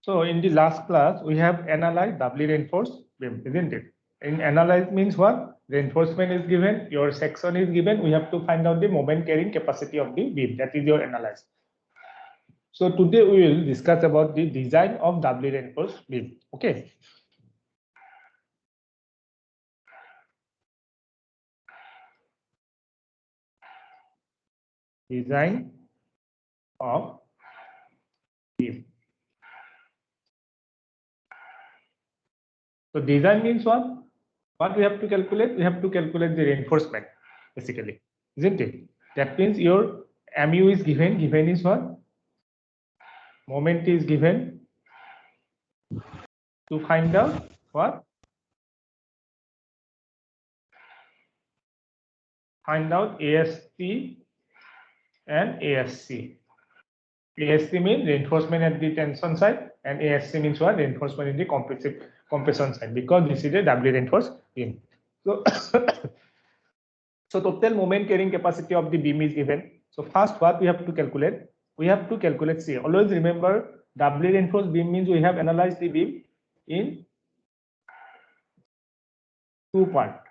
So in the last class, we have analyzed doubly reinforced beam, isn't it? In analyze means what? Reinforcement is given, your section is given. We have to find out the moment carrying capacity of the beam. That is your analyze. So today we will discuss about the design of doubly reinforced beam. Okay. Design of beam. So design means what? What we have to calculate? We have to calculate the reinforcement, basically, isn't it? That means your MU is given. Given is what? Moment is given. To find out what? Find out AST and ASC. ASC means reinforcement at the tension side, and ASC means what? Reinforcement in the compression side, because this is a doubly reinforced beam. So, so total moment carrying capacity of the beam is given. So first, what we have to calculate? We have to calculate C. Always remember, doubly reinforced beam means we have analyzed the beam in two parts.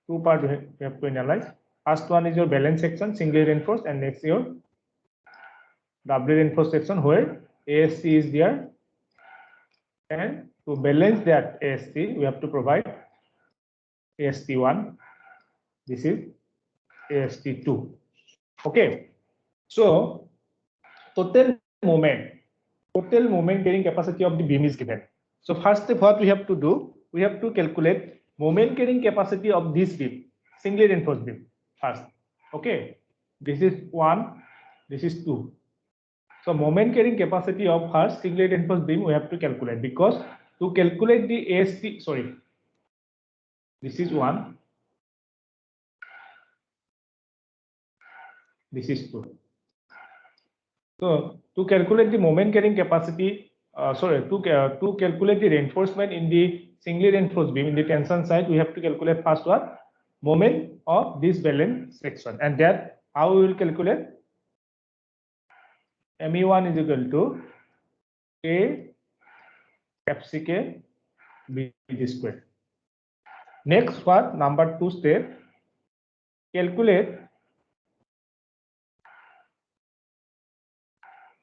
Two parts we have to analyze. First one is your balance section, singly reinforced, and next your doubly reinforced section where ASC is there. And to balance that ASC, we have to provide AST1. This is AST2. Okay. So total moment carrying capacity of the beam is given. So first step, what we have to do, we have to calculate moment carrying capacity of this beam, singly reinforced beam first. Okay. This is 1, this is 2. So moment carrying capacity of first singly reinforced beam we have to calculate, because to calculate the AST, sorry, this is 1, this is 2. So to calculate the moment carrying capacity, to calculate the reinforcement in the singly reinforced beam in the tension side, we have to calculate first what? Moment of this balance section, and that how we will calculate? ME1 is equal to A FCK B square. Next, what? Number 2 step, calculate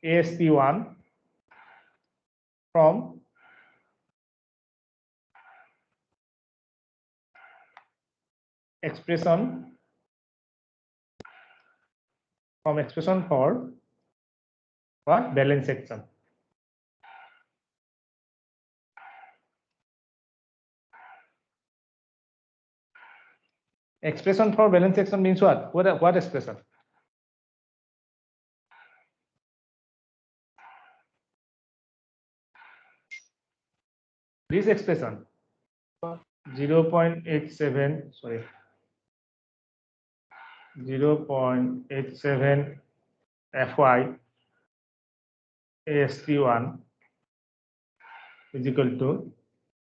AST1 from expression for what? Balance section. Expression for balance section means what? What expression? This expression 0.87, sorry, 0.87 Fy AST1 is equal to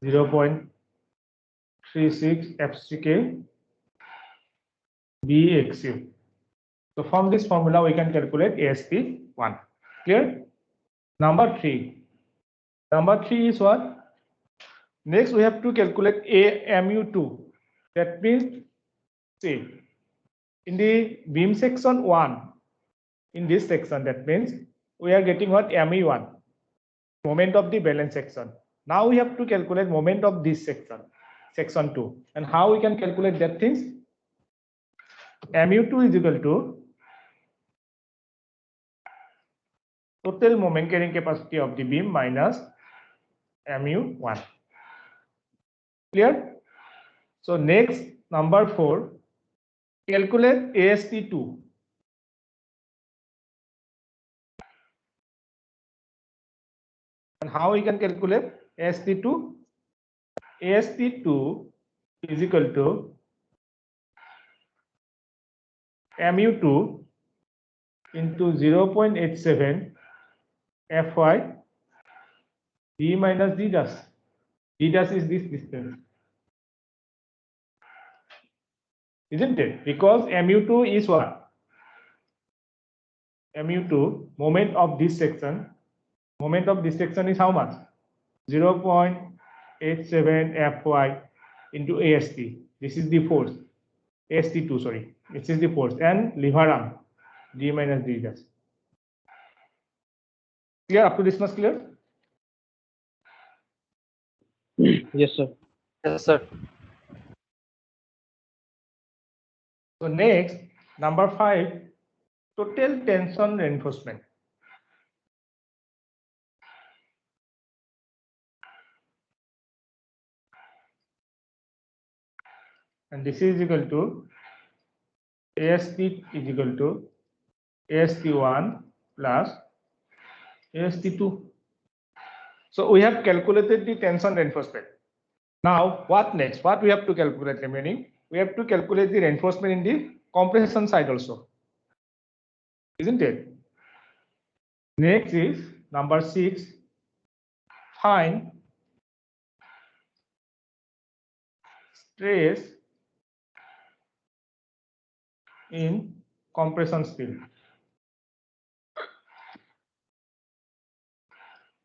0.36 FCK BXU. So from this formula we can calculate AST1. Clear? Number 3. Number 3 is what? Next we have to calculate AMU2. That means, see, in the beam section 1, in this section, that means we are getting what? ME1, moment of the balance section. Now we have to calculate moment of this section, section 2. And how we can calculate that things? MU2 is equal to total moment carrying capacity of the beam minus MU1. Clear? So next, number 4, calculate AST2. And how we can calculate AST2? AST2 is equal to MU2 into 0.87 Fy d minus d dash. D dash is this distance. isn't it? Because mu2 is what? mu2, moment of this section. Moment of this section is how much? 0.87 Fy into AST. This is the force. AST2, sorry. This is the force. And lever arm, d minus d dash. Clear? Up to this much clear? Yes, sir. Yes, sir. So next, number 5, total tension reinforcement. And this is equal to AST is equal to AST1 plus AST2. So we have calculated the tension reinforcement. Now, what next? What we have to calculate remaining? We have to calculate the reinforcement in the compression side also, isn't it? Next is number 6. Find stress in compression steel.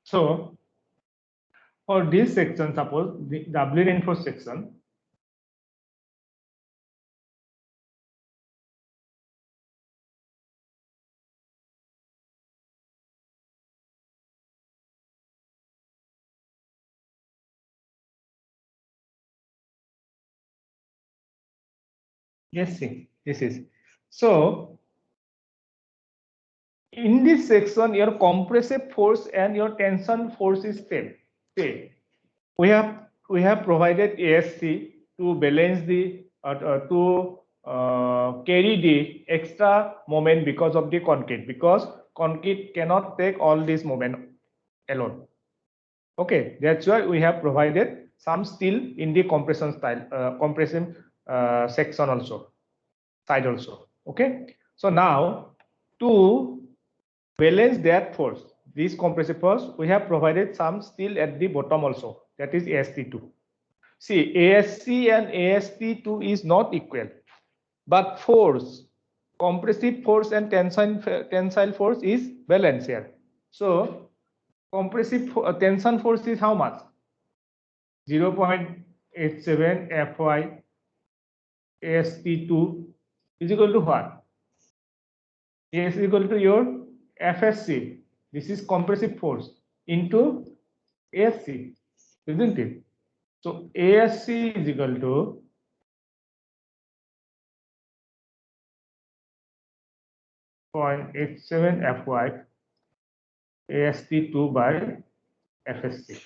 So for this section, suppose the doubly reinforced section, yes, see, this is. So in this section, your compressive force and your tension force is same. See, we have provided ASC to balance the carry the extra moment because of the concrete, because concrete cannot take all this moment alone. Okay, that's why we have provided some steel in the compression style, compression section also, side also. Okay, so now to balance that force, this compressive force, we have provided some steel at the bottom also, that is AST2. See, ASC and AST2 is not equal, but force, compressive force and tensile force is balanced here. So compressive tension force is how much? 0.87 Fy AST2 is equal to what? is equal to your FSC. This is compressive force into ASC, isn't it? So ASC is equal to 0.87 Fy AST2 by FSC.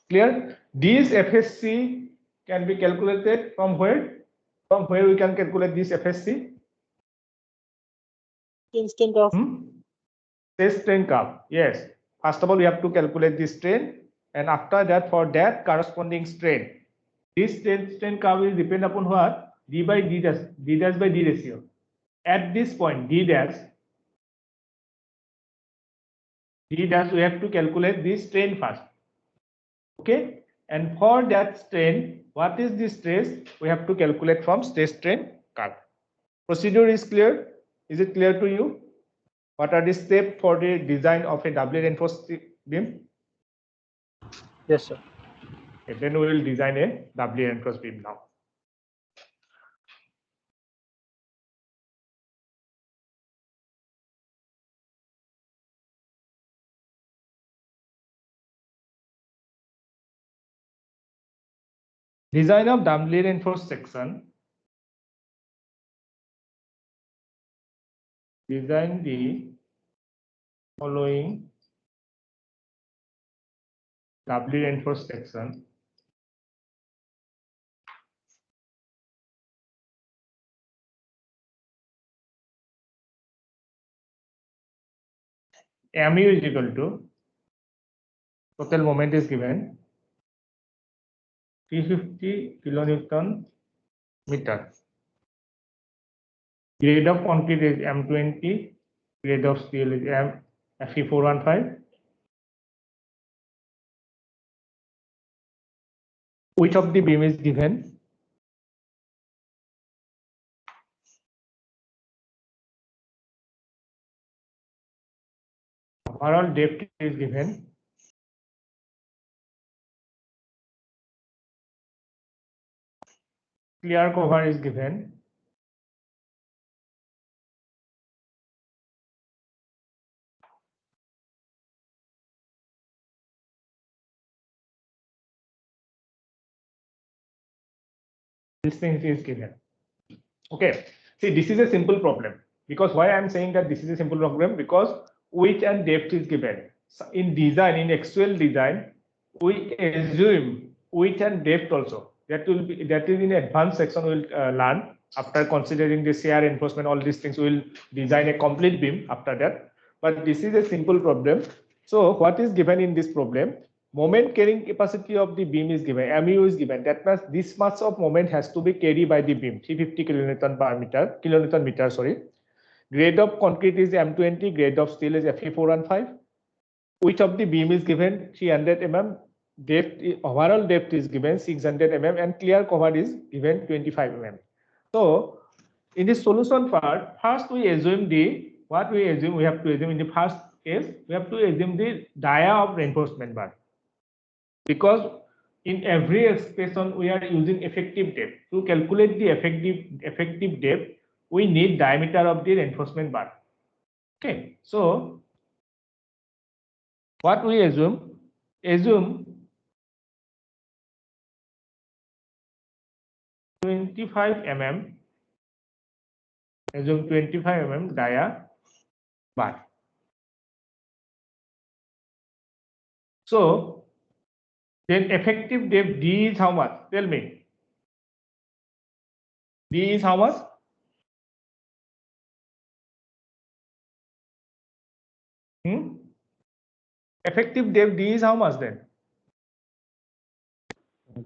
Clear? This FSC can be calculated from where? From where we can calculate this FSC? Instant of Stress strain curve. Yes. First of all, we have to calculate the strain, and after that, for that corresponding strain, this strain curve will depend upon what? D by D dash by D ratio. At this point, D dash, we have to calculate the strain first. Okay, and for that strain, what is the stress? We have to calculate from stress strain curve. Procedure is clear. Is it clear to you? What are the steps for the design of a doubly reinforced beam? yes, sir. Okay, then we will design a doubly reinforced beam now. Design of doubly reinforced section. Design the following doubly reinforced section. Mu is equal to, total moment is given 350 kilonewton meter. Grade of concrete is M20. Grade of steel is Fe415. Which of the beam is given? overall depth is given. Clear cover is given. This thing is given. Okay, see, this is a simple problem. Because why I'm saying that this is a simple problem? Because width and depth is given. So in design, in actual design, we assume width and depth also. That is in advanced section we'll learn. After considering the shear reinforcement, all these things, we'll design a complete beam after that. But this is a simple problem. So what is given in this problem? Moment carrying capacity of the beam is given, mu is given. That means this much of moment has to be carried by the beam, 350 kilonewton meter, sorry. Grade of concrete is M20, grade of steel is Fe415. Width of the beam is given 300 mm, depth, overall depth is given 600 mm, and clear cover is given 25 mm. So in the solution part, first we assume we have to assume in the first case, we have to assume the dia of reinforcement bar. Because in every expression we are using effective depth. To calculate the effective depth, we need diameter of the reinforcement bar. Okay, so what we assume 25 mm, assume 25 mm dia bar. So then effective depth D is how much? Tell me. D is how much? Effective depth D is how much then?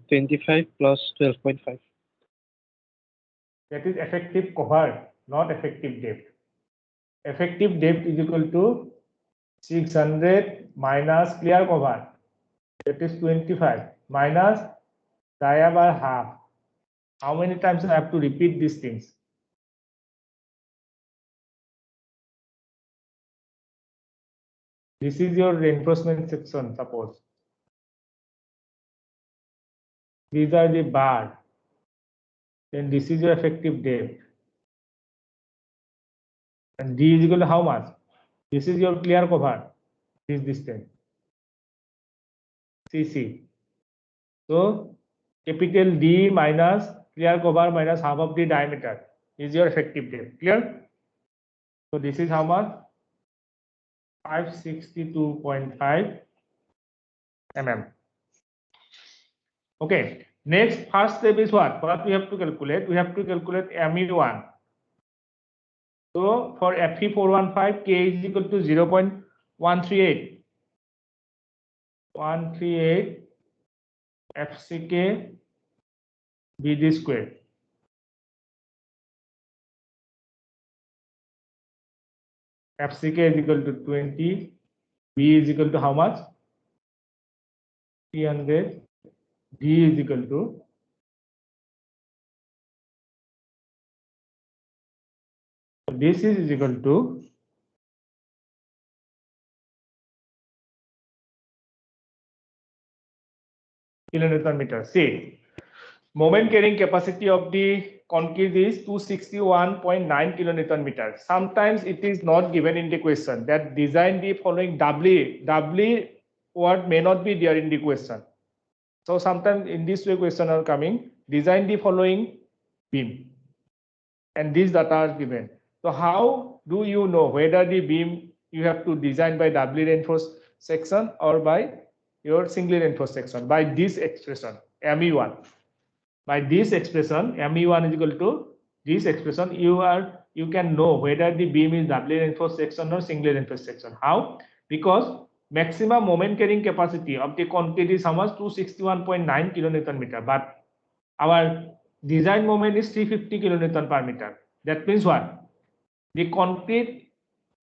25 plus 12.5. That is effective cover, not effective depth. Effective depth is equal to 600 minus clear cover, that is 25, minus dia bar half. How many times I have to repeat these things? This is your reinforcement section, suppose. These are the bar. Then this is your effective depth. And D is equal to how much? This is your clear cover, this distance, CC. So capital D minus clear cover minus half of the diameter is your effective depth. Clear? So this is how much? 562.5 mm. Okay. Next, first step is what? What we have to calculate? We have to calculate MU1. So for Fe415, K is equal to 0.138. 138 FCK BD square. FCK is equal to 20. B is equal to how much? 300. D is equal to this is equal to kilonewton meter. See, moment carrying capacity of the concrete is 261.9 kilonewton meter. Sometimes it is not given in the question that design the following W word may not be there in the question. So sometimes in this way question are coming, design the following beam, and these data are given. So how do you know whether the beam you have to design by doubly reinforced section or by your singly reinforced section? By this expression, ME1. By this expression, ME1 is equal to this expression, you can know whether the beam is doubly reinforced section or singly reinforced section. How? Because maximum moment carrying capacity of the concrete is how much? 261.9 kilonewton meter, but our design moment is 350 kilonewton per meter. That means what? The concrete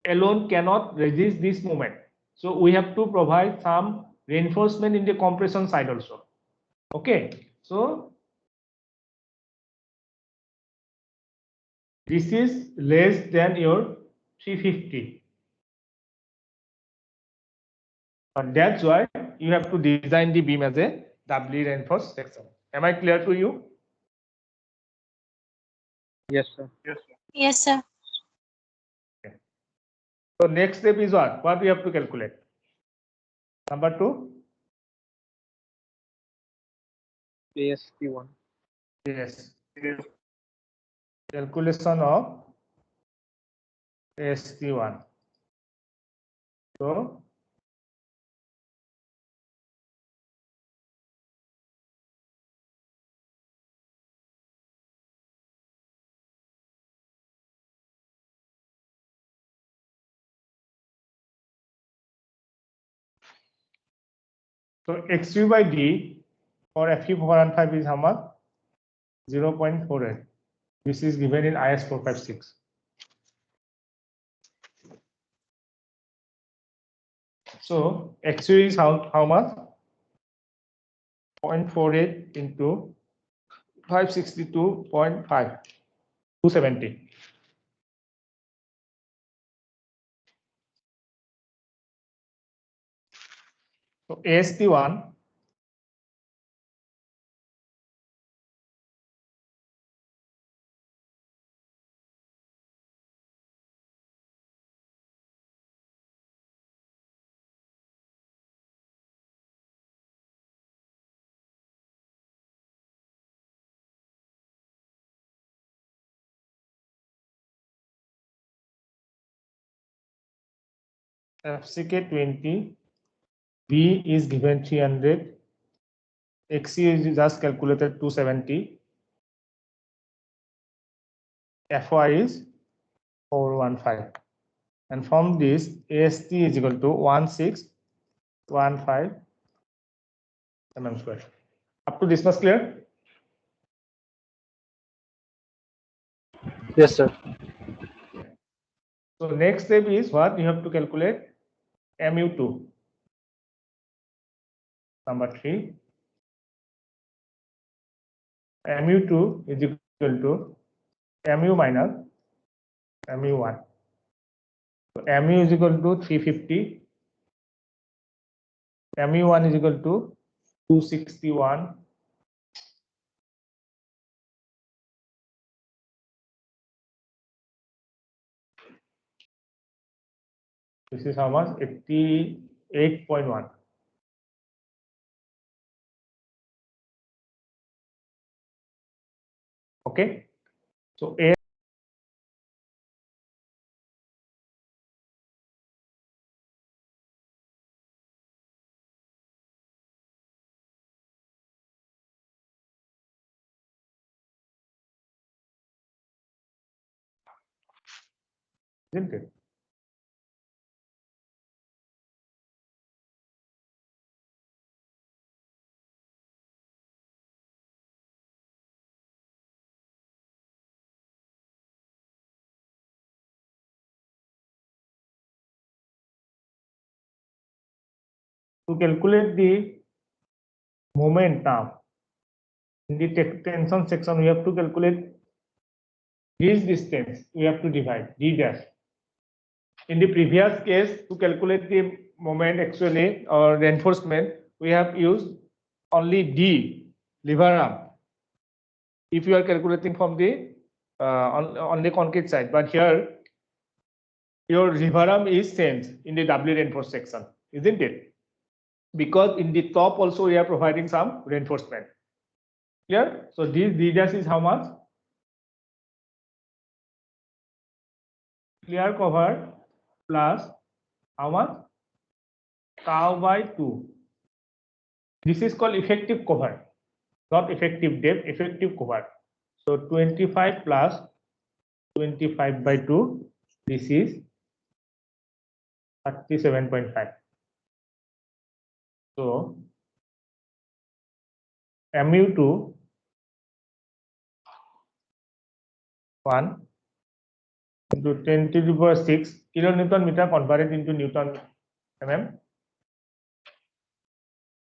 alone cannot resist this moment. So we have to provide some reinforcement in the compression side also. Okay. So this is less than your 350. And that's why you have to design the beam as a doubly reinforced section. Am I clear to you? Yes, sir. Yes, sir. So next step is what? What we have to calculate? Number 2. AST1. Yes. Calculation of AST1. So XU by D for Fe415 is how much? 0.48. This is given in IS 456. So XU is how much? 0.48 into 562.5, 270. So AST1 FCK 20, B is given 300, XC is just calculated 270, FY is 415, and from this AST is equal to 1615 mm square. Up to this much clear? Yes, sir. So next step is what? You have to calculate MU2. Number 3. MU2 is equal to MU minus MU1. So MU is equal to 350. MU1 is equal to 261. This is how much? 88.1. Okay. So A isn't it? To calculate the moment now, in the tension section, we have to calculate this distance. We have to divide D dash. In the previous case, to calculate the moment actually or reinforcement, we have used only D, lever arm, if you are calculating from the on the concrete side. But here, your lever arm is same in the doubly reinforced section, isn't it? Because in the top also we are providing some reinforcement. Clear? So this D dash is how much? Clear cover plus how much? Tau by 2. This is called effective cover, not effective depth, effective cover. So 25 plus 25 by 2, this is 37.5. So MU2 1 into 10 to the power 6 kilonewton meter converted into Newton mm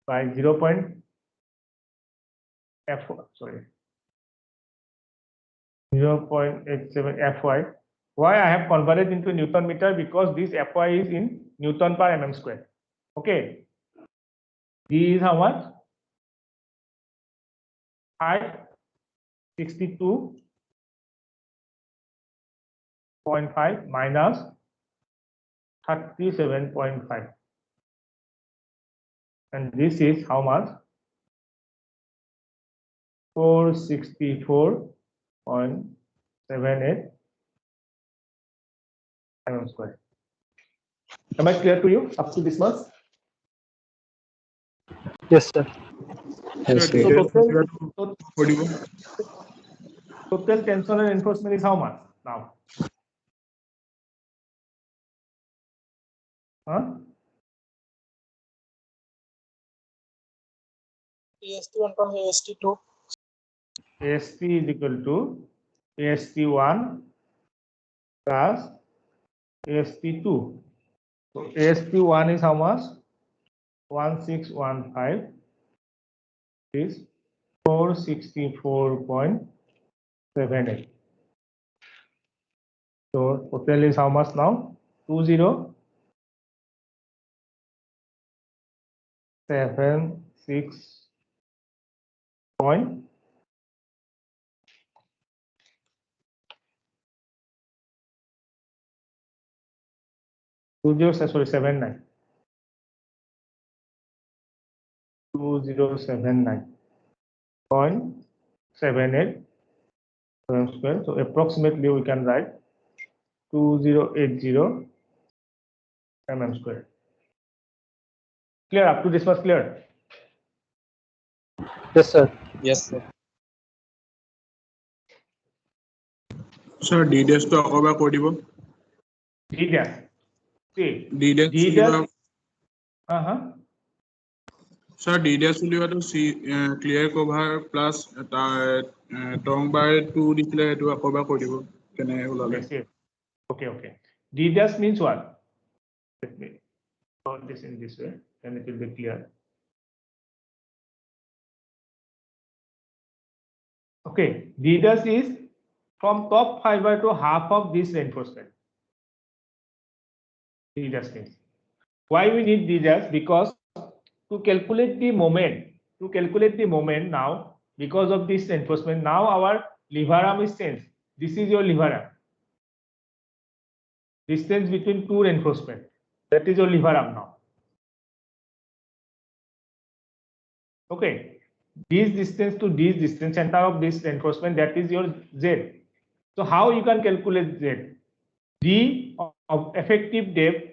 by 0.87 Fy. Why I have converted into Newton meter? Because this Fy is in Newton per mm square. Okay. D is how much? 562.5 minus 37.5. And this is how much? 464.78 mm square. Am I clear to you up to this much? Yes, sir. Yes, So sir. total tension and reinforcement is how much now? Huh? AST1 from AST2. AST is equal to AST1 plus AST2. So AST1 is how much? 1615 is 464.78. So total is how much now? 2076 point 79 2079.78 square. So approximately we can write 2080 mm square. Clear up to this was clear? Yes, sir. Yes, sir. Sir, D dash to akoba kodibo. D dash. See, D dash. D dash. Sir, D dash uliwa to C clear cover plus tong by 2 display to akoba kodibo. Can I ulale? Yes, yes. Okay. D dash means what? Let me put this in this way, then it will be clear. Okay, D dash is from top fiber to half of this reinforcement. D dash means. Why we need D dash? Because to calculate the moment now, because of this reinforcement, now our lever arm is changed. This is your lever arm. Distance between two reinforcement. That is your lever arm now. Okay. This distance to this distance, center of this reinforcement, that is your Z. So how you can calculate Z? D of effective depth.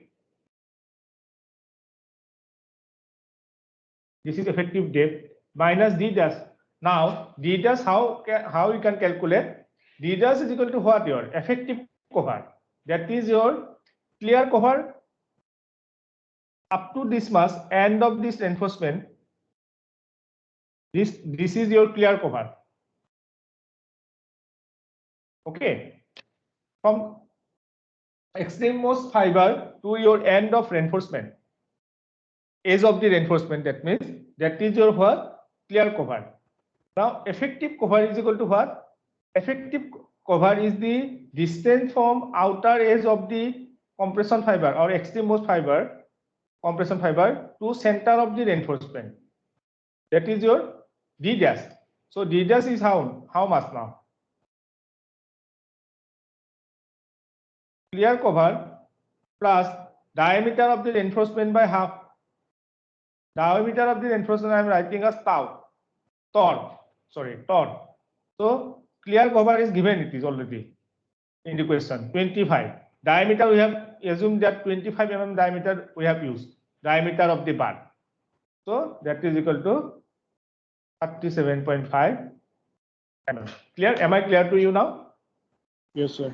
This is effective depth minus D dash. Now D dash, how you can calculate? D dash is equal to what? Your effective cover. That is your clear cover up to this much, end of this reinforcement. This is your clear cover. Okay. From extremmost fiber to your end of reinforcement, edge of the reinforcement, that means that is your what? Clear cover. Now effective cover is equal to what? Effective cover is the distance from outer edge of the compression fiber or extremmost fiber, compression fiber, to center of the reinforcement. That is your D dash. So D dash is how much now? Clear cover plus diameter of the reinforcement by half. Diameter of the reinforcement I am writing as tau. Torn. So clear cover is given, it is already in the question. 25. Diameter we have assumed that 25 mm diameter we have used. Diameter of the bar. So that is equal to 37.5 mm. Clear? Am I clear to you now? Yes, sir.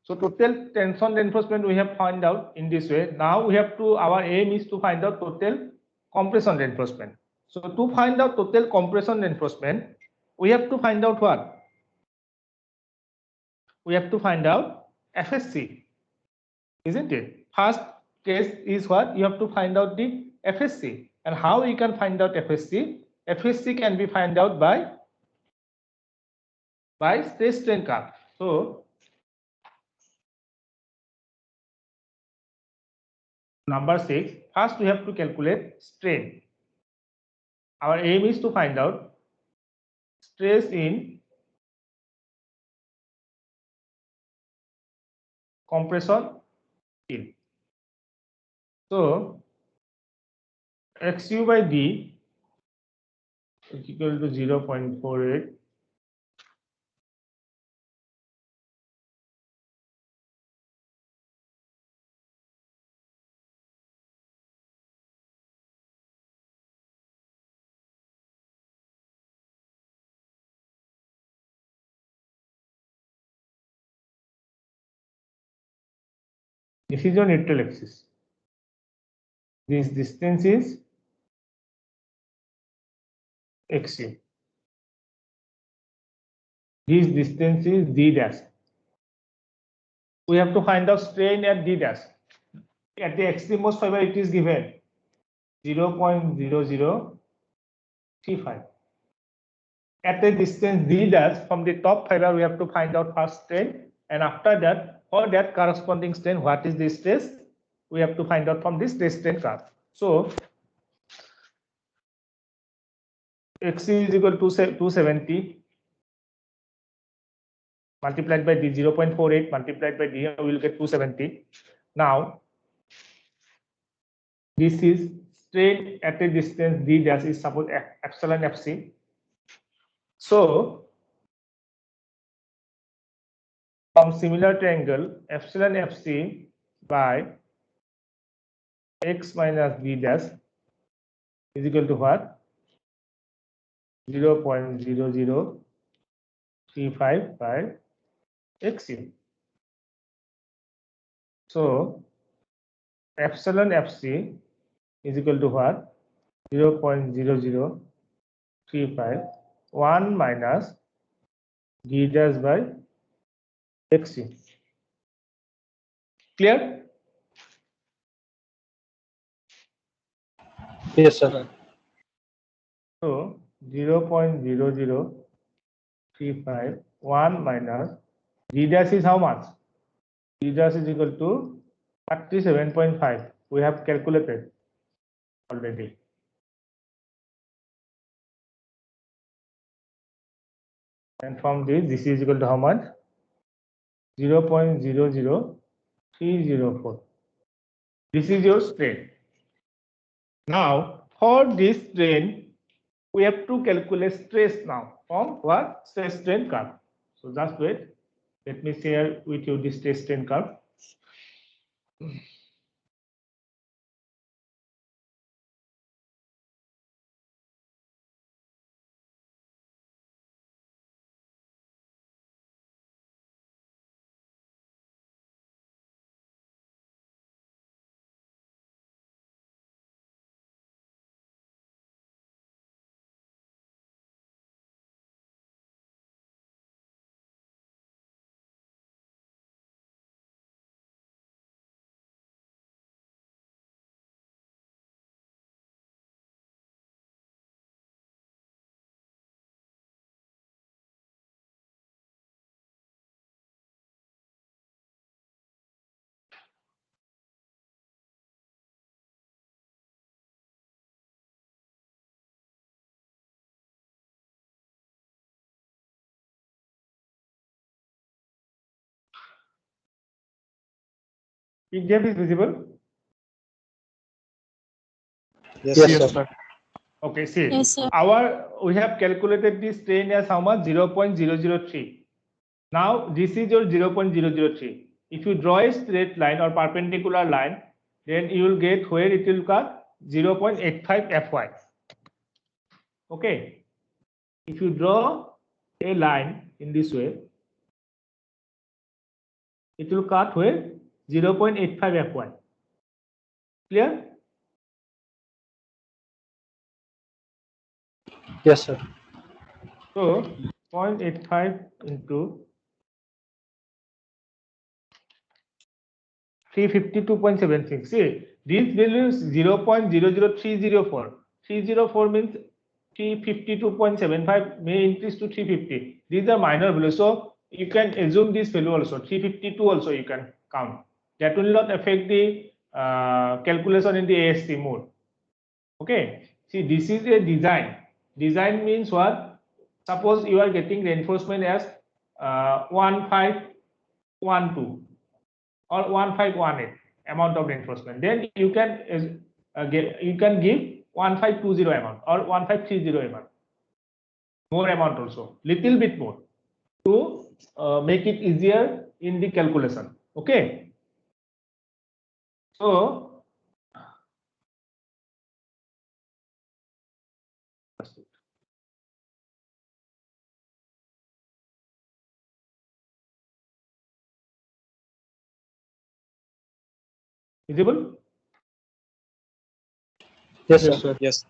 So total tension reinforcement we have found out in this way. Now we have to, our aim is to find out total compression reinforcement. So to find out total compression reinforcement, we have to find out what? We have to find out FSC, isn't it? First case is what? You have to find out the FSC. And how you can find out FSC? FSC can be found out by stress strain curve. So Number 6, first we have to calculate strain. Our aim is to find out stress in compression field. So XU by D is equal to 0.48. This is your neutral axis. This distance is XU. This distance is D dash. We have to find out strain at D dash. At the extremmost fiber, it is given 0.0035. At a distance D dash from the top fiber, we have to find out first strain, and after that, for that corresponding strain, what is the stress? We have to find out from this stress strain curve. So X is equal to 270 multiplied by D, 0.48 multiplied by D, we will get 270. Now, this is strain at a distance D dash is suppose epsilon FC. So, from similar triangle, epsilon FC by X minus D dash is equal to what? 0.0035 by XU. So, epsilon FC is equal to what? 0.0035 1 minus D dash by XU. Clear? Yes, sir. So 0.0035 1 minus D dash is how much? D dash is equal to 37.5. We have calculated already. And from this is equal to how much? 0.00304. This is your strain. Now, for this strain, we have to calculate stress now from what? Stress strain curve. So just wait. Let me share with you this stress strain curve. PDF is visible? Yes, Yes, sir. Okay, see. Yes, sir. We have calculated this strain as how much? 0.003. Now this is your 0.003. If you draw a straight line or perpendicular line, then you will get where it will cut 0.85 Fy. Okay. If you draw a line in this way, it will cut where 0.85 Fy. Clear? Yes, sir. So 0.85 into 352.76. See, this value is 0.00304. 304 means 352.75 may increase to 350. These are minor values. So you can assume this value also. 352 also you can count. That will not affect the calculation in the AST mode. Okay, see, this is a design. Design means what? Suppose you are getting reinforcement as 1512 or 1518 amount of reinforcement. Then you can give 1520 amount or 1530 amount. More amount also, little bit more to make it easier in the calculation. Okay, so visible? Yes, Yes, sir. sir. Yes.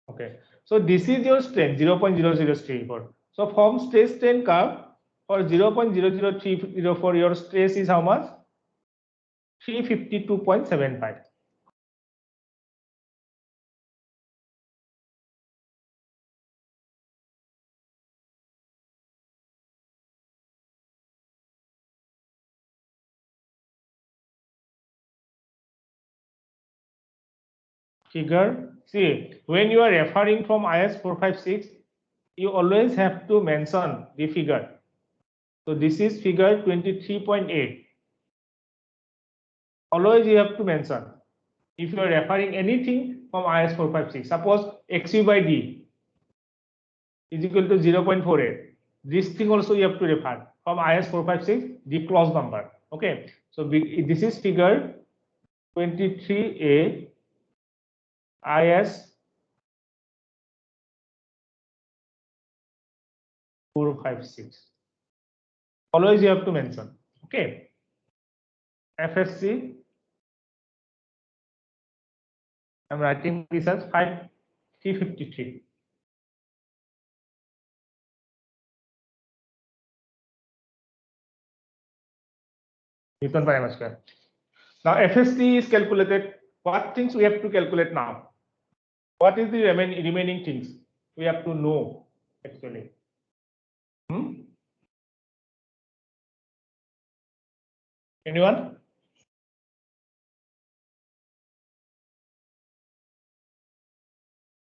Okay, so this is your strength 0.0034. So from stress strain curve for 0.00304, your stress is how much? 352.75. Figure, see, when you are referring from IS 456, you always have to mention the figure. So this is figure 23.8. Always you have to mention. If you are referring anything from IS 456, suppose XU by D is equal to 0.48. This thing also you have to refer from IS 456, the clause number. Okay, so this is figure 23A IS 456. Always you have to mention. Okay, FSC, I'm writing this as 353. Newton per m square. Now FSC is calculated. What things we have to calculate now? What is the remaining things we have to know actually? Anyone?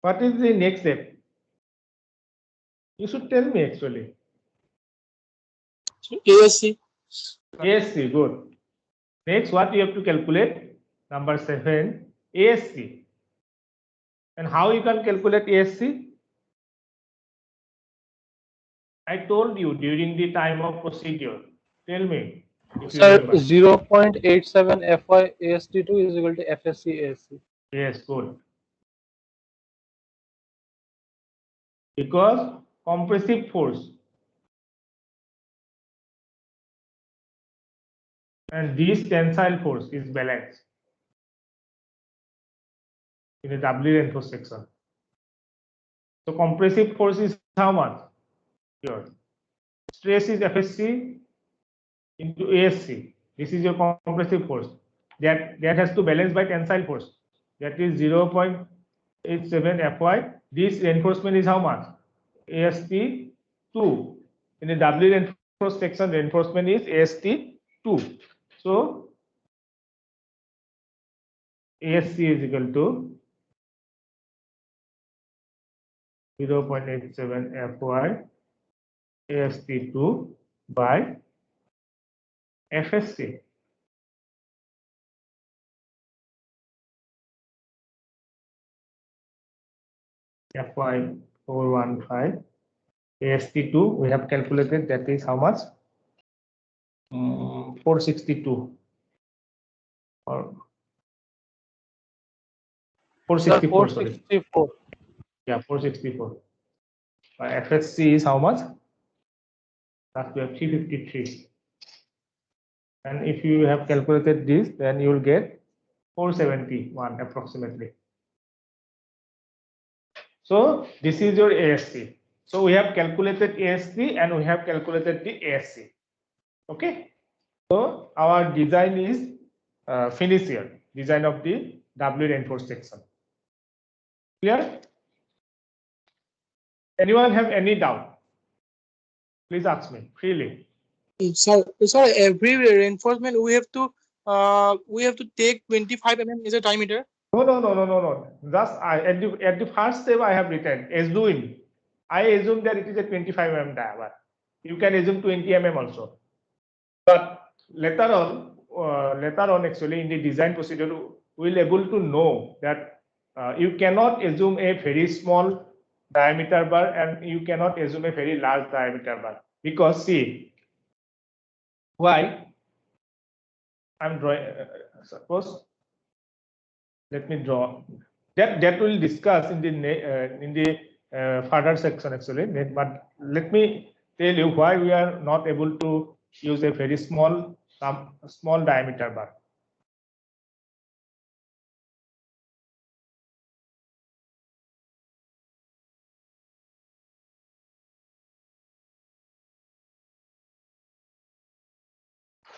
What is the next step? You should tell me actually. ASC. ASC, good. Next, what you have to calculate? Number 7, ASC. And how you can calculate ASC? I told you during the time of procedure. Tell me if you Sir, remember. 0.87 FY AST2 is equal to FSC ASC. Yes, good. Because compressive force and this tensile force is balanced in a doubly reinforced section. So compressive force is how much? Here. Stress is FSC into ASC. This is your compressive force. That has to balance by tensile force. That is 0.87 Fy. This reinforcement is how much? AST 2. In a doubly reinforced section, reinforcement is AST 2. So ASC is equal to 0.87 Fy AST2 by FSC. Fy 415 AST2 we have calculated, that is how much? 462 or 464, sorry. 464. Yeah, 464. FSC is how much? That we have 353. And if you have calculated this, then you will get 471 approximately. So this is your ASC. So we have calculated ASC and we have calculated the ASC. Okay. So our design is finished here. Design of the doubly reinforced section. Clear? Anyone have any doubt? Please ask me freely. Sir, every reinforcement we have to we have to take 25 mm as a diameter. No. Just at the first step I have written assume. I assume that it is a 25 mm diameter. You can assume 20 mm also. But later on, actually in the design procedure, we'll able to know that you cannot assume a very small diameter bar and you cannot assume a very large diameter bar, because see why I'm drawing. Suppose let me draw that we'll discuss in the further section actually. But let me tell you why we are not able to use a very small diameter bar.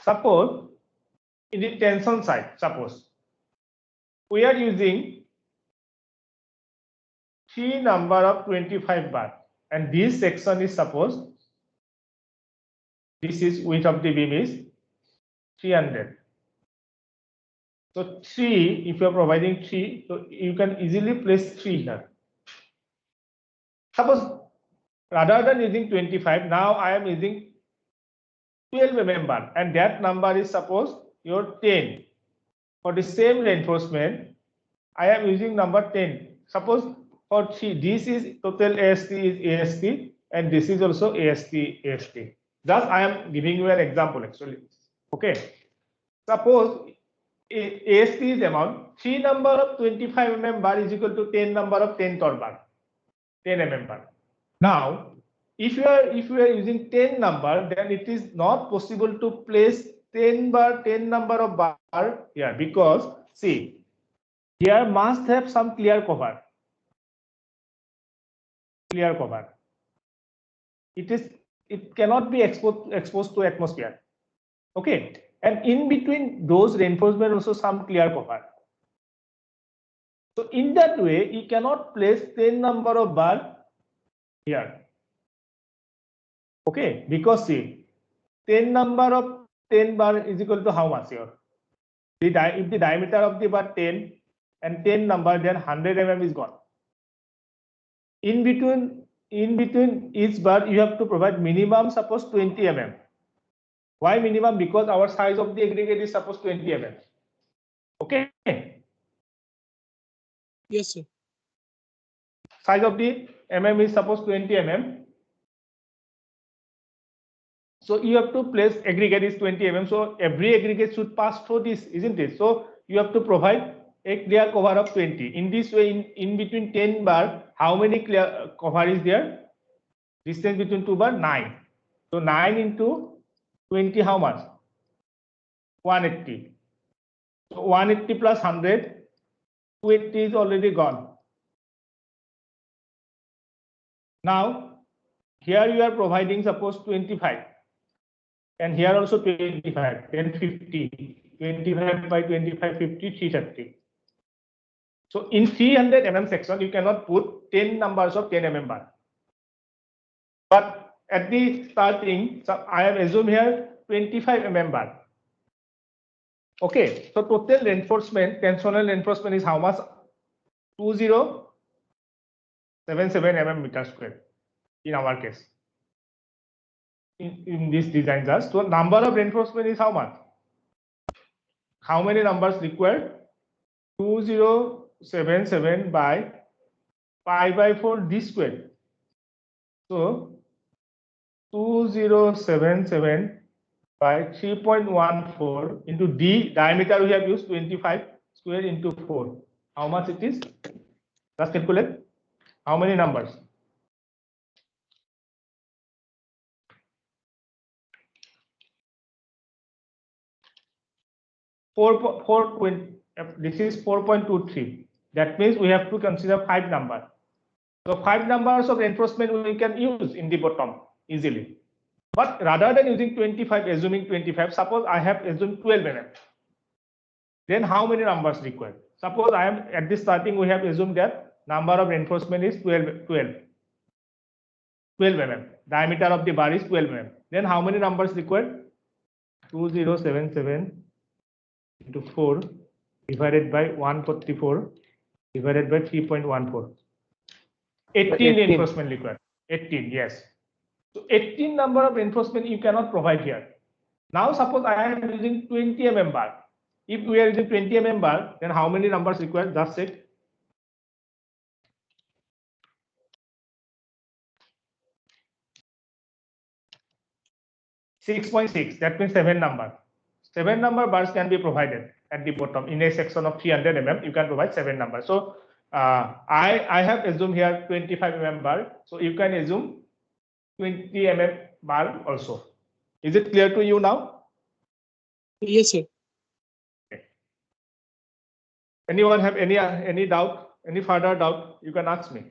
Suppose in the tension side, suppose we are using 3 number of 25 bar, and this section is suppose this is width of the beam is 300. So 3, if you are providing 3, so you can easily place 3 here. Suppose rather than using 25, now I am using 12 mm bar, and that number is suppose your 10. For the same reinforcement, I am using number 10. Suppose for 3, this is total AST is AST, and this is also AST. Just I am giving you an example actually. Okay. Suppose AST is amount 3 number of 25 mm bar is equal to 10 number of 10 tor bar, 10 mm bar. Now, if you are using 10 number, then it is not possible to place 10 number of bar here, because see here must have some clear cover. It cannot be exposed to atmosphere. Okay, and in between those reinforcement also some clear cover. So in that way, you cannot place 10 number of bar here. Okay, because see 10 number of 10 bar is equal to how much here? If the diameter of the bar 10 and 10 number, then 100 mm is gone. In between each bar, you have to provide minimum suppose 20 mm. Why minimum? Because our size of the aggregate is suppose 20 mm. Okay. Yes, sir. Size of the mm is suppose 20 mm. So you have to place aggregate is 20 mm. So every aggregate should pass through this, isn't it? So you have to provide a clear cover of 20. In this way, in between 10 bar, how many clear cover is there? Distance between 2 bar 9. So 9 into 20, how much? 180. So 180 plus 100, 280 is already gone. Now here you are providing suppose 25, and here also 25, 10, 50, 25 by 25, 50, 330. So in 300 mm section, you cannot put 10 numbers of 10 mm bar. But at the starting, so I have assumed here 25 mm bar. Okay, so total reinforcement, tensional reinforcement is how much? 2077 mm meter square in our case. In this design, just so number of reinforcement is how much? How many numbers required? 2077 by pi by 4 d square. So 2077 by 3.14 into d, diameter we have used 25 square into 4. How much it is? Let's calculate. How many numbers? 4.20. This is 4.23. That means we have to consider 5 numbers. So 5 numbers of reinforcement we can use in the bottom easily. But rather than using 25, assuming 25, suppose I have assumed 12 mm. Then how many numbers required? Suppose I am at the starting, we have assumed that number of reinforcement is 12 mm. Diameter of the bar is 12 mm. Then how many numbers required? 2077 into 4 divided by 144 divided by 3.14. 18 reinforcement required. 18, yes. So 18 number of reinforcement you cannot provide here. Now suppose I am using 20 mm bar. If we are using 20 mm bar, then how many numbers required? That's it. 6.6, that means 7 number. 7 number bars can be provided at the bottom. In a section of 300 mm, you can provide 7 numbers. So I have assumed here 25 mm bar. So you can assume 20 mm bar also. Is it clear to you now? Yes, sir. Okay. Anyone have any doubt, any further doubt? You can ask me.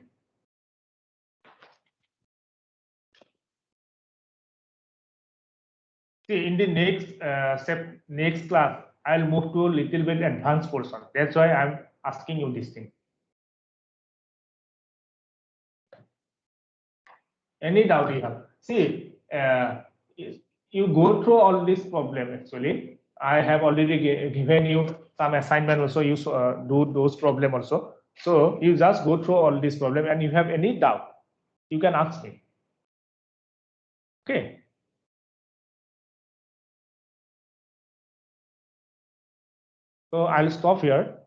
See, in the next class, I'll move to a little bit advanced portion. That's why I'm asking you this thing. Any doubt you have? See, you go through all this problem. Actually, I have already given you some assignment also. You do those problem also. So you just go through all this problem, and you have any doubt, you can ask me. Okay. So I'll stop here.